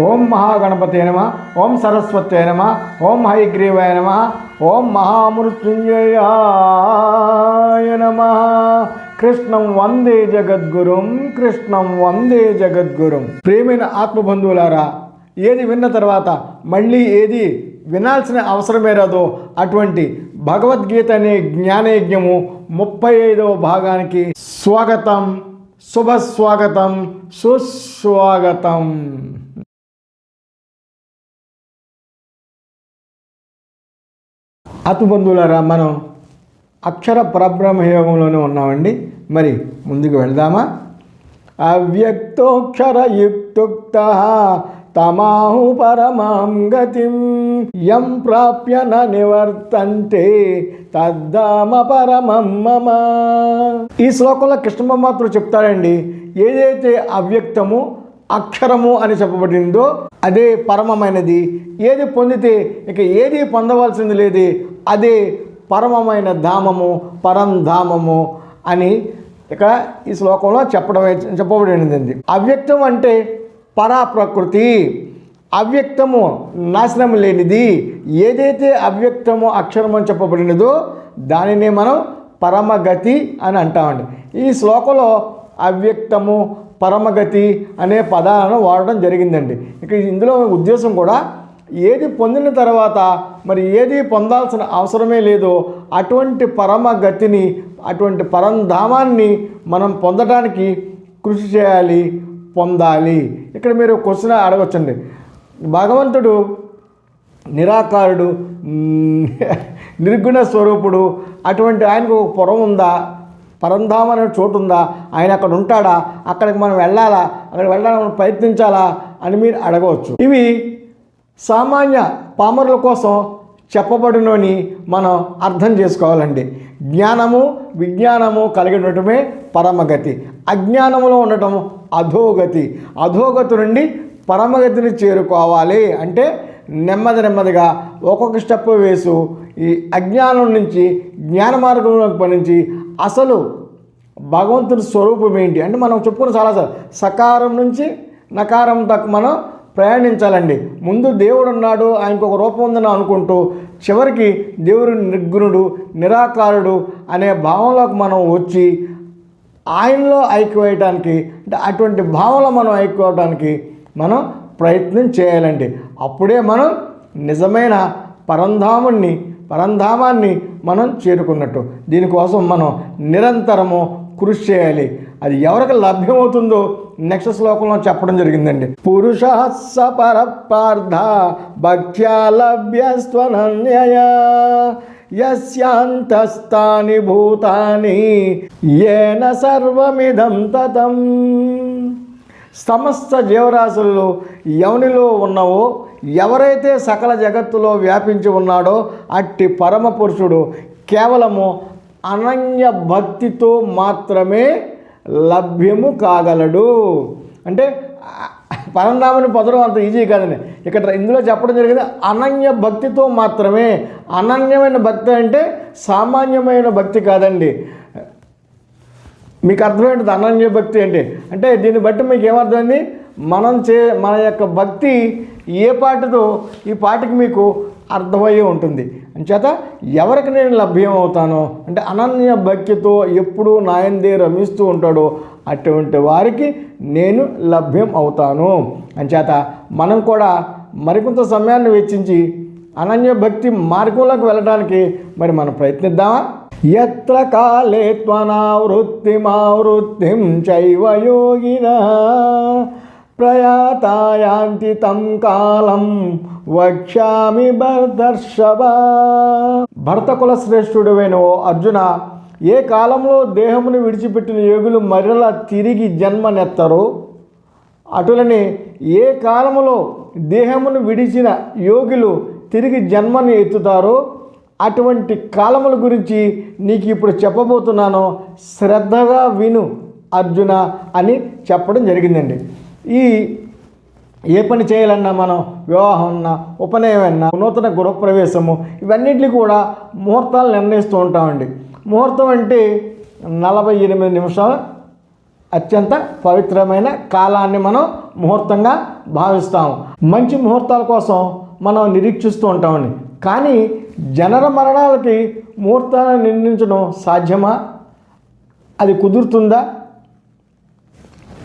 ఓం మహాగణపతే నమః, ఓం సరస్వతే నమః, ఓం హయగ్రీవాయ నమః, ఓం మహామృత్యుంజయాయ నమః. కృష్ణం వందే జగద్గురుం, కృష్ణం వందే జగద్గురుం. ప్రేమైన ఆత్మబంధువులారా, ఏది విన్న తర్వాత మళ్ళీ ఏది వినాల్సిన అవసరమే రాదో అటువంటి భగవద్గీత అనే జ్ఞానయజ్ఞము 35వ భాగానికి స్వాగతం, శుభస్వాగతం, సుస్వాగతం. ఆత్మబంధువులారా, మనం అక్షర పరబ్రహ్మయోగంలోనే ఉన్నామండి. మరి ముందుకు వెళ్దామా? అవ్యక్తోక్షరయుక్తుక్త తమాహు పరమాం గతిం యం ప్రాప్య న నివర్తంతే తద్ధామ పరమం మమ. ఈ శ్లోకంలో కృష్ణ పరమాత్ముడు చెప్తాడండి, ఏదైతే అవ్యక్తము అక్షరము అని చెప్పబడిందో అదే పరమమైనది. ఏది పొందితే ఇక ఏది పొందవలసింది లేదే, అదే పరమమైన ధామము, పరంధామము అని ఇక ఈ శ్లోకంలో చెప్పబడింది. అవ్యక్తం అంటే పరాప్రకృతి, అవ్యక్తము నాశనం లేనిది. ఏదైతే అవ్యక్తము అక్షరము అని చెప్పబడినదో దానినే మనం పరమగతి అని అంటామండి. ఈ శ్లోకంలో అవ్యక్తము, పరమగతి అనే పదాలను వాడడం జరిగిందండి. ఇక ఇందులో ఉద్దేశం కూడా ఏది పొందిన తర్వాత మరి ఏది పొందాల్సిన అవసరమే లేదో అటువంటి పరమగతిని, అటువంటి పరంధామాన్ని మనం పొందడానికి కృషి చేయాలి, పొందాలి. ఇక్కడ మీరు క్వశ్చన్ అడగొచ్చండి, భగవంతుడు నిరాకారుడు, నిర్గుణ స్వరూపుడు, అటువంటి ఆయనకు ఒక పురం ఉందా, పరంధామం అనే చోటు ఉందా, ఆయన అక్కడ ఉంటాడా, అక్కడికి మనం వెళ్ళాలా, అక్కడ వెళ్ళడానికి ప్రయత్నించాలా అని మీరు అడగవచ్చు. ఇవి సామాన్య పామరుల కోసం చెప్పబడినని మనం అర్థం చేసుకోవాలండి. జ్ఞానము విజ్ఞానము కలిగి ఉండటమే పరమగతి, అజ్ఞానములో ఉండటం అధోగతి. అధోగతి నుండి పరమగతిని చేరుకోవాలి అంటే నెమ్మదిగా ఒక్కొక్క స్టెప్ వేసు ఈ అజ్ఞానం నుంచి జ్ఞాన మార్గంలోకి పనించి అసలు భగవంతుని స్వరూపం ఏంటి అంటే మనం చెప్పుకున్న చాలాసార్లు సకారం నుంచి నకారం దాకా మనం ప్రయాణించాలండి. ముందు దేవుడు ఉన్నాడు, ఆయనకు ఒక రూపం ఉందని అనుకుంటూ చివరికి దేవుడు నిర్గుణుడు, నిరాకారుడు అనే భావంలోకి మనం వచ్చి ఆయనలో ఐక్యమయ్యటానికి అంటే అటువంటి భావంలో మనం ఐక్యమవడానికి మనం ప్రయత్నం చేయాలండి. అప్పుడే మనం నిజమైన పరంధామాన్ని మనం చేరుకున్నట్టు. దీనికోసం మనం నిరంతరము కృషి చేయాలి. అది ఎవరికి లభ్యమవుతుందో నెక్స్ట్ శ్లోకంలో చెప్పడం జరిగిందండి. పురుషః పరపార్థ భక్త్యా లభ్యస్త్వనన్యయా యస్యాంతస్తాని భూతాని యేన సర్వమిదం తతం. సమస్త జీవరాశుల్లో ఎవనిలో ఉన్నవో, ఎవరైతే సకల జగత్తులో వ్యాపించి ఉన్నాడో అట్టి పరమ పురుషుడు కేవలము అనన్య భక్తితో మాత్రమే లభ్యము కాగలడు. అంటే పరంధామని పొందడం అంత ఈజీ కాదండి. ఇక్కడ ఇందులో చెప్పడం జరిగింది అనన్య భక్తితో మాత్రమే. అనన్యమైన భక్తి అంటే సామాన్యమైన భక్తి కాదండి. మీకు అర్థమైంది అనన్య భక్తి అంటే దీన్ని బట్టి మీకు ఏమర్థమైంది, మన యొక్క భక్తి ఏ పాటితో ఈ పాటికి మీకు అర్థమయ్యే ఉంటుంది. అంచేత ఎవరికి నేను లభ్యం అవుతానో అంటే అనన్య భక్తితో ఎప్పుడూ నాయందే రమిస్తూ ఉంటాడో అటువంటి వారికి నేను లభ్యం అవుతాను. అంచేత మనం కూడా మరికొంత సమయాన్ని వెచ్చించి అనన్య భక్తి మార్గంలోకి వెళ్ళడానికి మరి మనం ప్రయత్నిద్దామా? యత్ర కాలే త్వనావృత్తిమావృత్తిం చైవ యోగినః ప్రయాతాయాంతి తం కాలం వక్ష్యామి భరతర్షభ. భరతకుల శ్రేష్ఠుడైన ఓ అర్జున, ఏ కాలంలో దేహమును విడిచిపెట్టిన యోగులు మరలా తిరిగి జన్మనెత్తరో అటులనే ఏ కాలంలో దేహమును విడిచిన యోగులు తిరిగి జన్మను ఎత్తుతారో అటువంటి కాలముల గురించి నీకు ఇప్పుడు చెప్పబోతున్నాను, శ్రద్ధగా విను అర్జున అని చెప్పడం జరిగిందండి. ఏ పని చేయాలన్నా మనం వివాహం అన్నా, ఉపనయనం అన్నా, నూతన గృహప్రవేశము ఇవన్నింటినీ కూడా ముహూర్తాలు నిర్ణయిస్తూ ఉంటామండి. ముహూర్తం అంటే 48 నిమిషాలు అత్యంత పవిత్రమైన కాలాన్ని మనం ముహూర్తంగా భావిస్తాం. మంచి ముహూర్తాల కోసం మనం నిరీక్షిస్తూ ఉంటామండి. కానీ జనన మరణాలకి ముహూర్తాలను నిర్ణయించడం సాధ్యమా? అది కుదురుతుందా?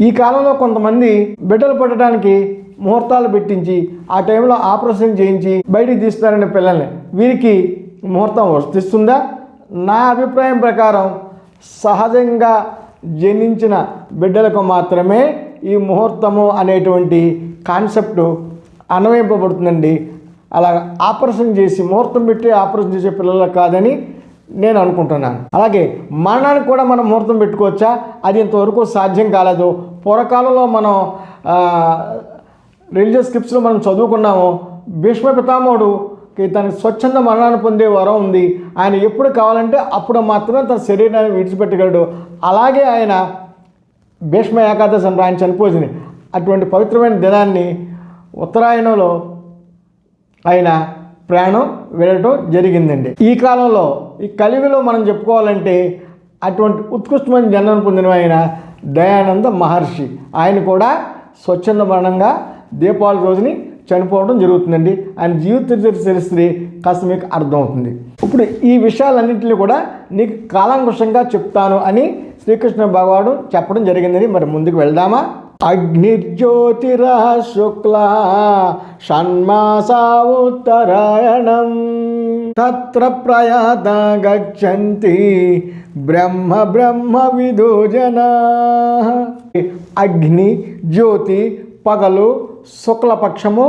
ఈ కాలంలో కొంతమంది బిడ్డలు పుట్టడానికి ముహూర్తాలు పెట్టించి ఆ టైంలో ఆపరేషన్ చేయించి బయటికి తీస్తున్నారండి పిల్లల్ని. వీరికి ముహూర్తం వర్తిస్తుందా? నా అభిప్రాయం ప్రకారం సహజంగా జనించిన బిడ్డలకు మాత్రమే ఈ ముహూర్తము అనేటువంటి కాన్సెప్ట్ అన్వయింపబడుతుందండి. అలా ఆపరేషన్ చేసి ముహూర్తం పెట్టి ఆపరేషన్ చేసే పిల్లలకు కాదని నేను అనుకుంటున్నాను. అలాగే మరణానికి కూడా మనం ముహూర్తం పెట్టుకోవచ్చా? అది ఇంతవరకు సాధ్యం కాలేదు. పూర్వకాలంలో మనం రిలీజియస్ స్క్రిప్ట్స్లో మనం చదువుకున్నాము. భీష్మ పితామహుడుకి తనకి స్వచ్ఛంద మరణాన్ని పొందే వరం ఉంది. ఆయన ఎప్పుడు కావాలంటే అప్పుడు మాత్రమే తన శరీరాన్ని విడిచిపెట్టగలడు. అలాగే ఆయన భీష్మ ఏకాదశి అని ఆయన చనిపోయింది. అటువంటి పవిత్రమైన దినాన్ని ఉత్తరాయణంలో ఆయన ప్రయాణం వెళ్ళటం జరిగిందండి. ఈ కాలంలో ఈ కలియుగంలో మనం చెప్పుకోవాలంటే అటువంటి ఉత్కృష్టమైన జన్మను పొందిన ఆయన దయానంద మహర్షి. ఆయన కూడా స్వచ్ఛంద మరణంగా దీపావళి రోజుని చనిపోవడం జరుగుతుందండి. ఆయన జీవిత చరిత్ర కాస్త మీకు అర్థమవుతుంది. ఇప్పుడు ఈ విషయాలన్నింటినీ కూడా నీకు కాలాంకుశంగా చెప్తాను అని శ్రీకృష్ణ భగవానుడు చెప్పడం జరిగిందని మరి ముందుకు వెళ్దామా? అగ్నిర్జ్యోతిరా శుక్ల షణ్మాసా ఉత్తరాయణం తత్ర ప్రయాత గచ్చంతి బ్రహ్మ బ్రహ్మ విదో జనా. అగ్ని, జ్యోతి, పగలు, శుక్లపక్షము,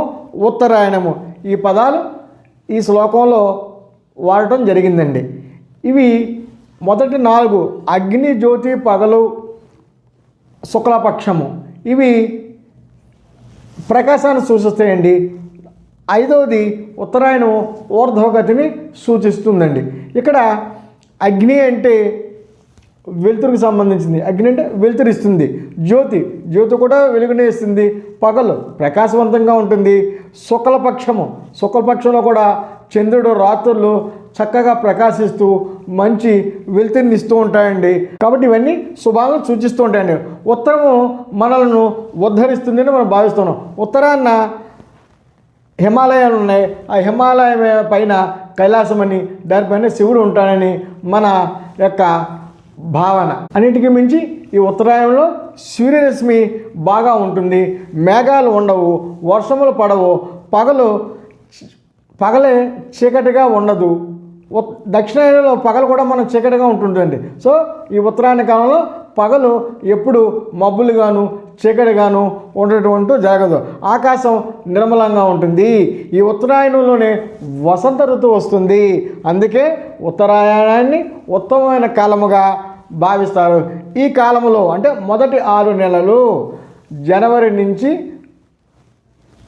ఉత్తరాయణము ఈ పదాలు ఈ శ్లోకంలో వాడటం జరిగిందండి. ఇవి మొదటి 4 అగ్ని, జ్యోతి, పగలు, శుక్లపక్షము ఇవి ప్రకాశాన్ని సూచిస్తాయండి. 5వది ఉత్తరాయణం ఊర్ధ్వగతిని సూచిస్తుందండి. ఇక్కడ అగ్ని అంటే వెలుతురుకు సంబంధించింది. అగ్ని అంటే వెలుతురిస్తుంది. జ్యోతి కూడా వెలుగునే ఇస్తుంది. పగలు ప్రకాశవంతంగా ఉంటుంది. శుక్లపక్షంలో కూడా చంద్రుడు రాత్రులు చక్కగా ప్రకాశిస్తూ మంచి వెలుతురిని ఇస్తూ ఉంటాయండి. కాబట్టి ఇవన్నీ శుభాలను సూచిస్తూ ఉంటాయండి. ఉత్తరము మనలను ఉద్ధరిస్తుందని మనం భావిస్తున్నాం. ఉత్తరాన్న హిమాలయాలు ఉన్నాయి. ఆ హిమాలయం పైన కైలాసం అని, దానిపైన శివుడు ఉంటాడని మన యొక్క భావన. అన్నిటికీ మించి ఈ ఉత్తరాయణంలో సూర్యరశ్మి బాగా ఉంటుంది. మేఘాలు ఉండవు, వర్షములు పడవు, పగలే చీకటిగా ఉండదు. దక్షిణాయనంలో పగలు కూడా మనం చీకటిగా ఉంటుందండి. సో ఈ ఉత్తరాయణ కాలంలో పగలు ఎప్పుడు మబ్బులుగాను చీకటిగాను ఉండటం జరగదు. ఆకాశం నిర్మలంగా ఉంటుంది. ఈ ఉత్తరాయణంలోనే వసంత ఋతువు వస్తుంది. అందుకే ఉత్తరాయణాన్ని ఉత్తమమైన కాలముగా భావిస్తారు. ఈ కాలంలో అంటే మొదటి 6 నెలలు జనవరి నుంచి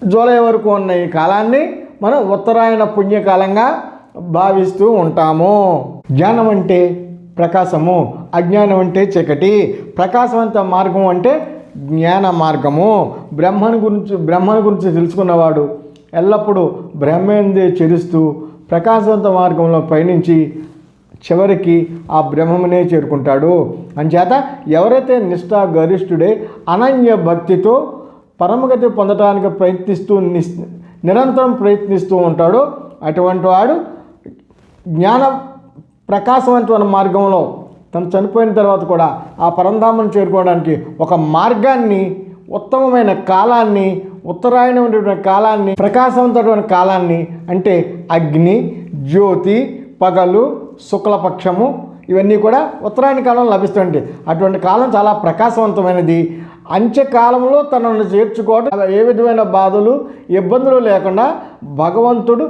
జూలై వరకు ఉన్న ఈ కాలాన్ని మనం ఉత్తరాయణ పుణ్యకాలంగా భావిస్తూ ఉంటాము. జ్ఞానం అంటే ప్రకాశము, అజ్ఞానం అంటే చీకటి. ప్రకాశవంత మార్గం అంటే జ్ఞాన మార్గము. బ్రహ్మను గురించి తెలుసుకున్నవాడు ఎల్లప్పుడూ బ్రహ్మేందే చెరుస్తూ ప్రకాశవంత మార్గంలో పయనించి చివరికి ఆ బ్రహ్మమునే చేరుకుంటాడు. అంచేత ఎవరైతే నిష్ఠాగరిష్ఠుడే అనన్య భక్తితో పరమగతి పొందడానికి నిరంతరం ప్రయత్నిస్తూ ఉంటాడో అటువంటి వాడు జ్ఞాన ప్రకాశవంతమైన మార్గంలో తను చనిపోయిన తర్వాత కూడా ఆ పరంధామను చేరుకోవడానికి ఒక మార్గాన్ని, ఉత్తమమైన కాలాన్ని, ఉత్తరాయణమైన కాలాన్ని, ప్రకాశవంతమైన కాలాన్ని అంటే అగ్ని, జ్యోతి, పగలు, శుక్లపక్షము ఇవన్నీ కూడా ఉత్తరాయణ కాలంలో లభిస్తుంది. అటువంటి కాలం చాలా ప్రకాశవంతమైనది. అంత్యకాలంలో తనను చేర్చుకోవడం ఏ విధమైన బాధలు ఇబ్బందులు లేకుండా భగవంతుడు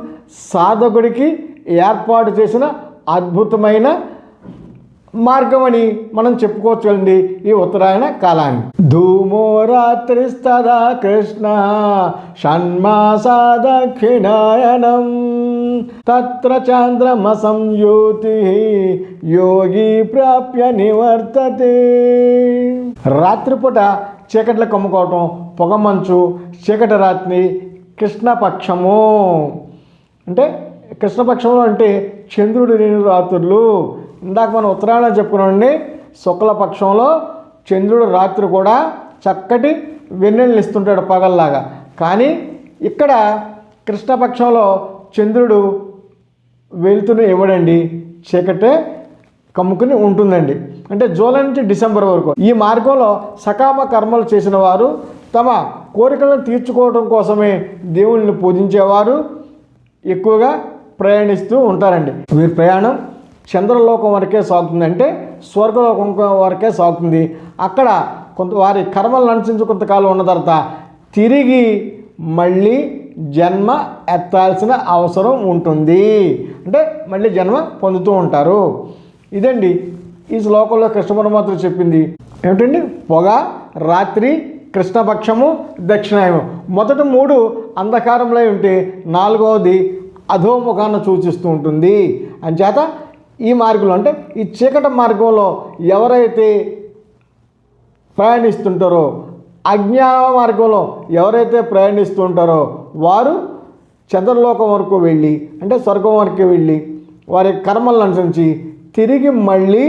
సాధకుడికి ఏర్పాటు చేసిన అద్భుతమైన మార్గం అని మనం చెప్పుకోవచ్చండి ఈ ఉత్తరాయణ కాలాన్ని. ధూమో రాత్రిస్తదా కృష్ణ షణ్మాసా దక్షిణాయనం తత్ర చాంద్రమ సంయోతి యోగి ప్రాప్య నివర్తతే. రాత్రిపూట చీకట్లో కమ్ముకోవటం, పొగమంచు, చీకటి రాత్రి కృష్ణపక్షము. అంటే కృష్ణపక్షంలో అంటే చంద్రుడు లేని రాత్రులు. ఇందాక మనం ఉత్తరాయణం చెప్పుకున్నామండి. శుక్లపక్షంలో చంద్రుడు రాత్రి కూడా చక్కటి వెన్నెలను ఇస్తుంటాడు పగల్లాగా. కానీ ఇక్కడ కృష్ణపక్షంలో చంద్రుడు వెలుతురు ఇవ్వడండి, చీకటే కమ్ముకుని ఉంటుందండి. అంటే జూలై నుంచి డిసెంబర్ వరకు ఈ మార్గంలో సకామ కర్మలు చేసిన వారు తమ కోరికలను తీర్చుకోవడం కోసమే దేవుళ్ళని పూజించేవారు ఎక్కువగా ప్రయాణిస్తూ ఉంటారండి. వీరి ప్రయాణం చంద్రలోకం వరకే సాగుతుంది, అంటే స్వర్గలోకం వరకే సాగుతుంది. అక్కడ వారి కర్మలను అనుసరించి కొంతకాలం ఉన్న తర్వాత తిరిగి మళ్ళీ జన్మ ఎత్తాల్సిన అవసరం ఉంటుంది, అంటే మళ్ళీ జన్మ పొందుతూ ఉంటారు. ఇదండి ఈ శ్లోకంలో కృష్ణ పరమాత్మ చెప్పింది. ఏమిటండి? పొగ, రాత్రి, కృష్ణపక్షము, దక్షిణాయనం. మొదటి 3 అంధకారంలో ఉంటే 4వది అధోముఖాన్ని సూచిస్తూ ఉంటుంది. అంచేత ఈ మార్గంలో, అంటే ఈ చీకటి మార్గంలో ఎవరైతే ప్రయాణిస్తుంటారో, అజ్ఞాన మార్గంలో ఎవరైతే ప్రయాణిస్తూ ఉంటారో వారు చంద్రలోకం వరకు వెళ్ళి, అంటే స్వర్గం వరకు వెళ్ళి వారి కర్మలను అనుసరించి తిరిగి మళ్ళీ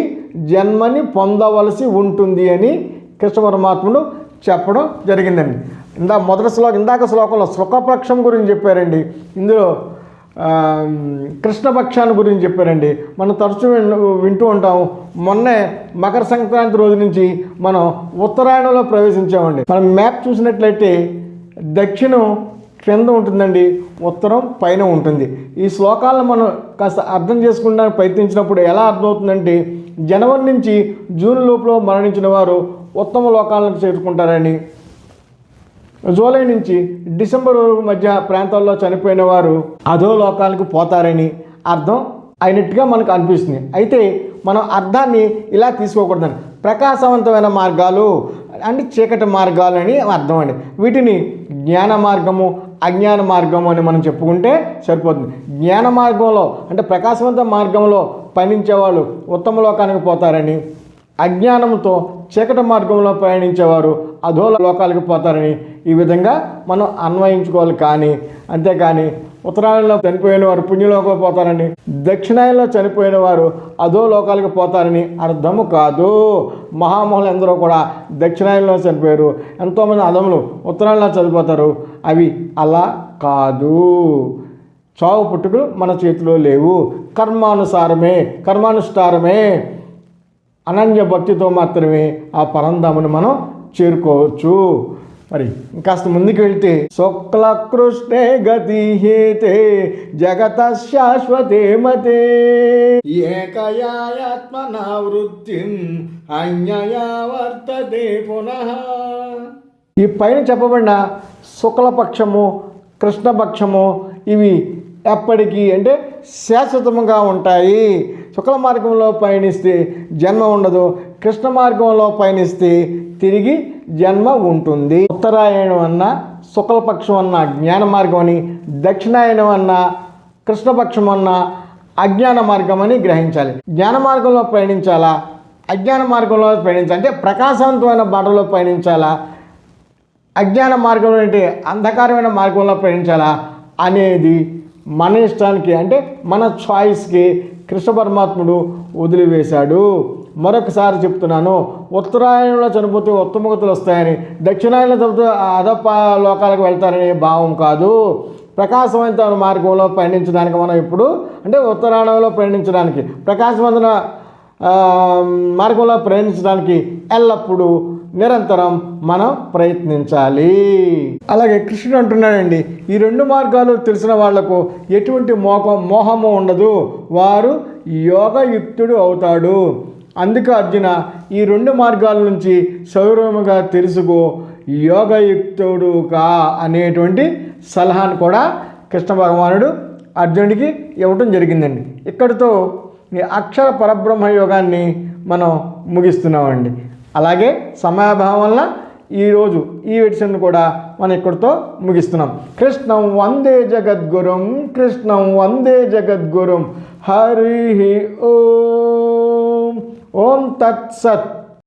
జన్మని పొందవలసి ఉంటుంది అని కృష్ణ పరమాత్ముడు చెప్పడం జరిగిందండి. ఇందాక శ్లోకంలో శుక్లపక్షం గురించి చెప్పారండి, ఇందులో కృష్ణపక్షాన్ని గురించి చెప్పారండి. మనం తరచూ వింటూ ఉంటాము. మొన్నే మకర సంక్రాంతి రోజు నుంచి మనం ఉత్తరాయణంలో ప్రవేశించామండి. మనం మ్యాప్ చూసినట్లయితే దక్షిణం క్రింద ఉంటుందండి, ఉత్తరం పైన ఉంటుంది. ఈ శ్లోకాలను మనం కాస్త అర్థం చేసుకోవడానికి ప్రయత్నించినప్పుడు ఎలా అర్థమవుతుందంటే, జనవరి నుంచి జూన్ లోపల మరణించిన వారు ఉత్తమ లోకాలకు చేరుకుంటారని, జూలై నుంచి డిసెంబర్ మధ్య ప్రాంతాల్లో చనిపోయిన వారు అధో లోకాలకు పోతారని అర్థం అయినట్టుగా మనకు అనిపిస్తుంది. అయితే మనం అర్థాన్ని ఇలా తీసుకోకూడదండి. ప్రకాశవంతమైన మార్గాలు అంటే చీకటి మార్గాలు అని అర్థం అండి. వీటిని జ్ఞాన మార్గము, అజ్ఞాన మార్గము అని మనం చెప్పుకుంటే సరిపోతుంది. జ్ఞాన మార్గంలో అంటే ప్రకాశవంత మార్గంలో పయనించే వాళ్ళు ఉత్తమ లోకానికి పోతారని, అజ్ఞానంతో చీకటి మార్గంలో ప్రయాణించేవారు అధో లోకాలకు పోతారని ఈ విధంగా మనం అన్వయించుకోవాలి. కానీ అంతేకాని ఉత్తరాయణంలో చనిపోయిన వారు పుణ్యలోకి పోతారని, దక్షిణాయనంలో చనిపోయిన వారు అధో లోకాలకు పోతారని అర్థము కాదు. మహామహులు ఎందరో కూడా దక్షిణాయనంలో చనిపోయారు, ఎంతోమంది అధములు ఉత్తరాయణంలో చనిపోతారు. అవి అలా కాదు. చావు పుట్టుకలు మన చేతిలో లేవు. కర్మానుష్ఠారమే అనన్య భక్తితో మాత్రమే ఆ పరంధాముని మనం చేరుకోవచ్చు. మరి ఇంకాస్త ముందుకు వెళ్తే శుక్ల కృష్ణే గతి హేతే జగత శాశ్వతే మతే ఏకయాత్మనా వృత్తిం అన్యయా వర్తతే పునః. ఈ పైన చెప్పబడిన శుక్లపక్షము, కృష్ణపక్షము ఇవి ఎప్పటికీ అంటే శాశ్వతముగా ఉంటాయి. శుక్ల మార్గంలో పయనిస్తే జన్మ ఉండదు, కృష్ణ మార్గంలో పయనిస్తే తిరిగి జన్మ ఉంటుంది. ఉత్తరాయణం అన్న శుక్లపక్షం అన్న జ్ఞాన మార్గం అని, దక్షిణాయనం అన్న కృష్ణపక్షం అన్న అజ్ఞాన మార్గం అని గ్రహించాలి. జ్ఞాన మార్గంలో పయనించాలా, అజ్ఞాన మార్గంలో పయనించాలి అంటే ప్రకాశవంతమైన బాటలో పయనించాలా, అజ్ఞాన మార్గంలో అంటే అంధకారమైన మార్గంలో పయనించాలా అనేది మన ఇష్టానికి అంటే మన చాయిస్కి కృష్ణ పరమాత్ముడు వదిలివేశాడు. మరొకసారి చెప్తున్నాను, ఉత్తరాయణంలో చనిపోతే ఉత్తమగతులు వస్తాయని, దక్షిణాయనంలో చనిపోతే అధప లోకాలకు వెళ్తారనే భావం కాదు. ప్రకాశవంతమైన మార్గంలో పయనించడానికి మనం ఇప్పుడు అంటే ఉత్తరాయణంలో ప్రయాణించడానికి, ప్రకాశవంతమైన మార్గంలో ప్రయాణించడానికి ఎల్లప్పుడూ నిరంతరం మనం ప్రయత్నించాలి. అలాగే కృష్ణుడు అంటున్నాడండి, ఈ 2 మార్గాలు తెలిసిన వాళ్లకు ఎటువంటి మోహము ఉండదు, వారు యోగయుక్తుడు అవుతాడు. అందుకే అర్జున ఈ 2 మార్గాల నుంచి సౌరముగా తెలుసుకో, యోగయుక్తుడు కా అనేటువంటి సలహాను కూడా కృష్ణ భగవానుడు అర్జునుడికి ఇవ్వటం జరిగిందండి. ఇక్కడితో ఈ అక్షర పరబ్రహ్మ యోగాన్ని మనం ముగిస్తున్నామండి. అలాగే సమయాభావం వల్ల ఈరోజు ఈ ఎడిషన్ కూడా మనం ఇక్కడితో ముగిస్తున్నాం. కృష్ణం వందే జగద్గురుం, కృష్ణం వందే జగద్గురుం. హరి ఓం. ఓం తత్సత్.